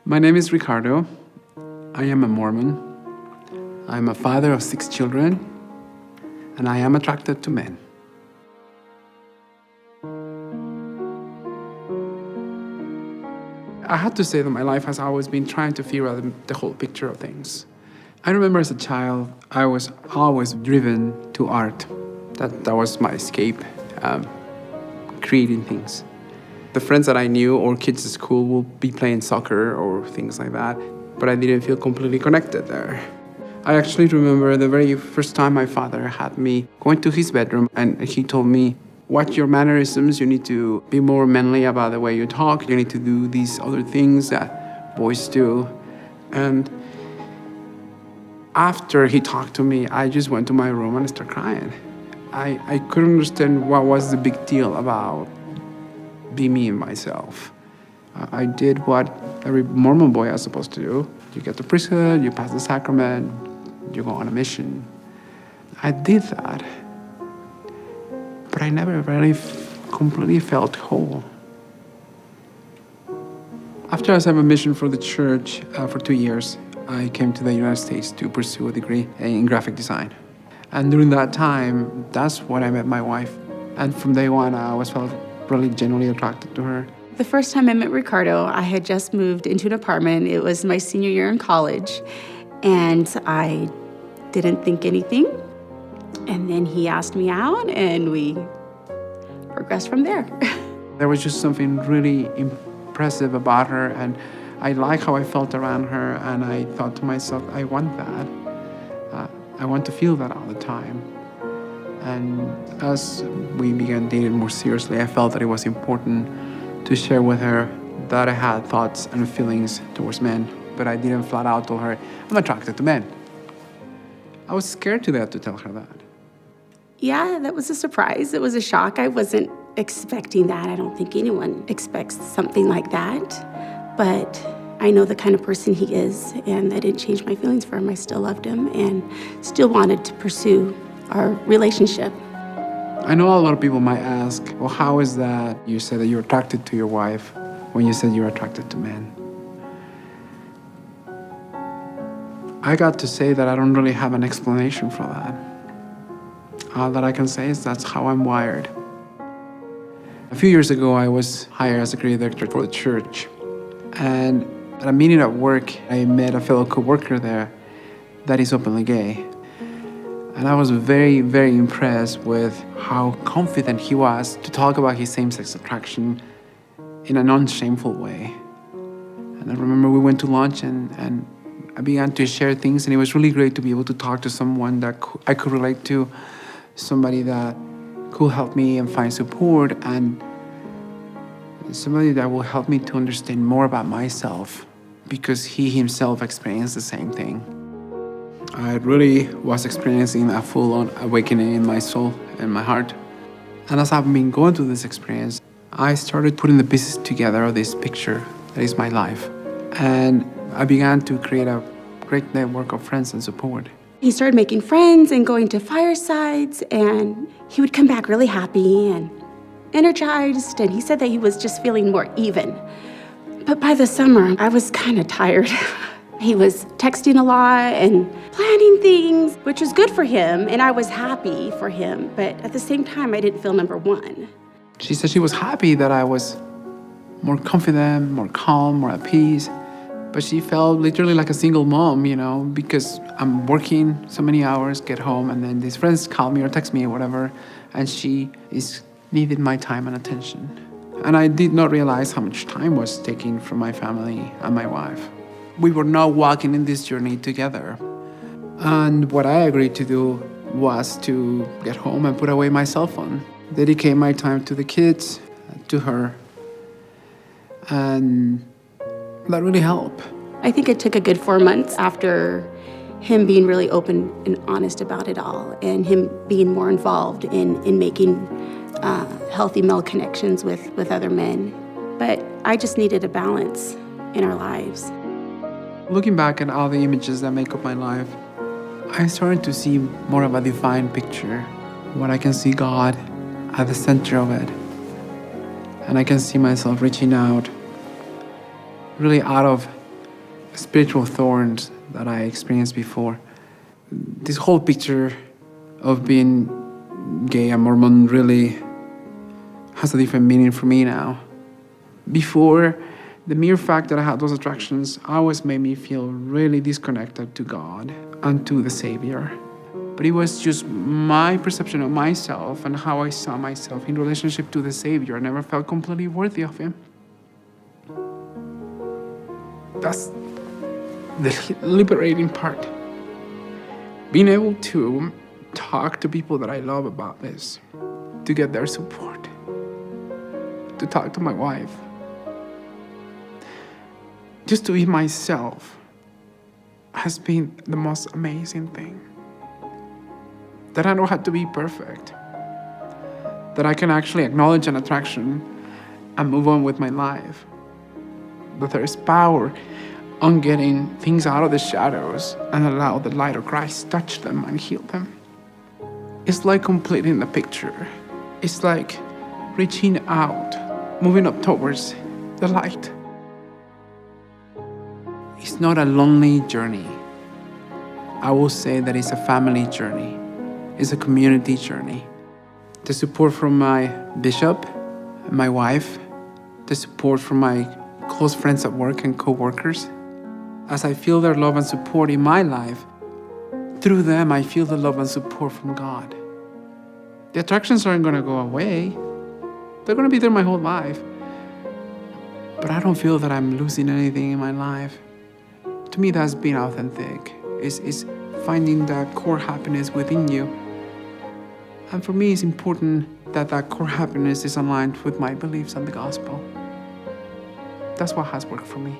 My name is Ricardo. I am a Mormon. I'm a father of 6 children, and I am attracted to men. I had to say that my life has always been trying to figure out the whole picture of things. I remember as a child, I was always driven to art. That was my escape, creating things. The friends that I knew or kids at school will be playing soccer or things like that, but I didn't feel completely connected there. I actually remember the very first time my father had me going to his bedroom and he told me, watch your mannerisms, you need to be more manly about the way you talk, you need to do these other things that boys do. And after he talked to me, I just went to my room and started crying. I couldn't understand what was the big deal about be me and myself. I did what every Mormon boy is supposed to do. You get to priesthood, you pass the sacrament, you go on a mission. I did that, but I never really completely felt whole. After I served a mission for the church for 2 years, I came to the United States to pursue a degree in graphic design. And during that time, that's when I met my wife. And from day one, I always felt really genuinely attracted to her. The first time I met Ricardo, I had just moved into an apartment. It was my senior year in college, and I didn't think anything. And then he asked me out, and we progressed from there. There was just something really impressive about her, and I like how I felt around her, and I thought to myself, I want that. I want to feel that all the time. And as we began dating more seriously, I felt that it was important to share with her that I had thoughts and feelings towards men, but I didn't flat out tell her, I'm attracted to men. I was scared to death to tell her that. Yeah, that was a surprise. It was a shock. I wasn't expecting that. I don't think anyone expects something like that. But I know the kind of person he is, and I didn't change my feelings for him. I still loved him and still wanted to pursue our relationship. I know a lot of people might ask, well, how is that you said that you're attracted to your wife when you said you're attracted to men? I got to say that I don't really have an explanation for that. All that I can say is that's how I'm wired. A few years ago, I was hired as a creative director for the church. And at a meeting at work, I met a fellow co-worker there that is openly gay. And I was very, very impressed with how confident he was to talk about his same-sex attraction in a non-shameful way. And I remember we went to lunch and I began to share things, and it was really great to be able to talk to someone that I could relate to, somebody that could help me and find support, and somebody that will help me to understand more about myself because he himself experienced the same thing. I really was experiencing a full-on awakening in my soul and my heart. And as I've been going through this experience, I started putting the pieces together of this picture that is my life. And I began to create a great network of friends and support. He started making friends and going to firesides, and he would come back really happy and energized, and he said that he was just feeling more even. But by the summer, I was kind of tired. He was texting a lot and planning things, which was good for him, and I was happy for him, but at the same time, I didn't feel number one. She said she was happy that I was more confident, more calm, more at peace, but she felt literally like a single mom, because I'm working so many hours, get home, and then these friends call me or text me or whatever, and she is needed my time and attention. And I did not realize how much time was taken from my family and my wife. We were now walking in this journey together. And what I agreed to do was to get home and put away my cell phone, dedicate my time to the kids, to her. And that really helped. I think it took a good 4 months after him being really open and honest about it all, and him being more involved in making healthy male connections with other men. But I just needed a balance in our lives. Looking back at all the images that make up my life, I started to see more of a divine picture, when I can see God at the center of it. And I can see myself reaching out, really out of spiritual thorns that I experienced before. This whole picture of being gay and Mormon really has a different meaning for me now. Before, the mere fact that I had those attractions always made me feel really disconnected to God and to the Savior. But it was just my perception of myself and how I saw myself in relationship to the Savior. I never felt completely worthy of Him. That's the liberating part. Being able to talk to people that I love about this, to get their support, to talk to my wife, just to be myself has been the most amazing thing. That I don't have to be perfect. That I can actually acknowledge an attraction and move on with my life. That there is power on getting things out of the shadows and allow the light of Christ touch them and heal them. It's like completing the picture. It's like reaching out, moving up towards the light. It's not a lonely journey. I will say that it's a family journey. It's a community journey. The support from my bishop, my wife, the support from my close friends at work and co-workers. As I feel their love and support in my life, through them I feel the love and support from God. The attractions aren't going to go away. They're going to be there my whole life. But I don't feel that I'm losing anything in my life. To me, that's being authentic. It's finding that core happiness within you. And for me, it's important that that core happiness is aligned with my beliefs and the gospel. That's what has worked for me.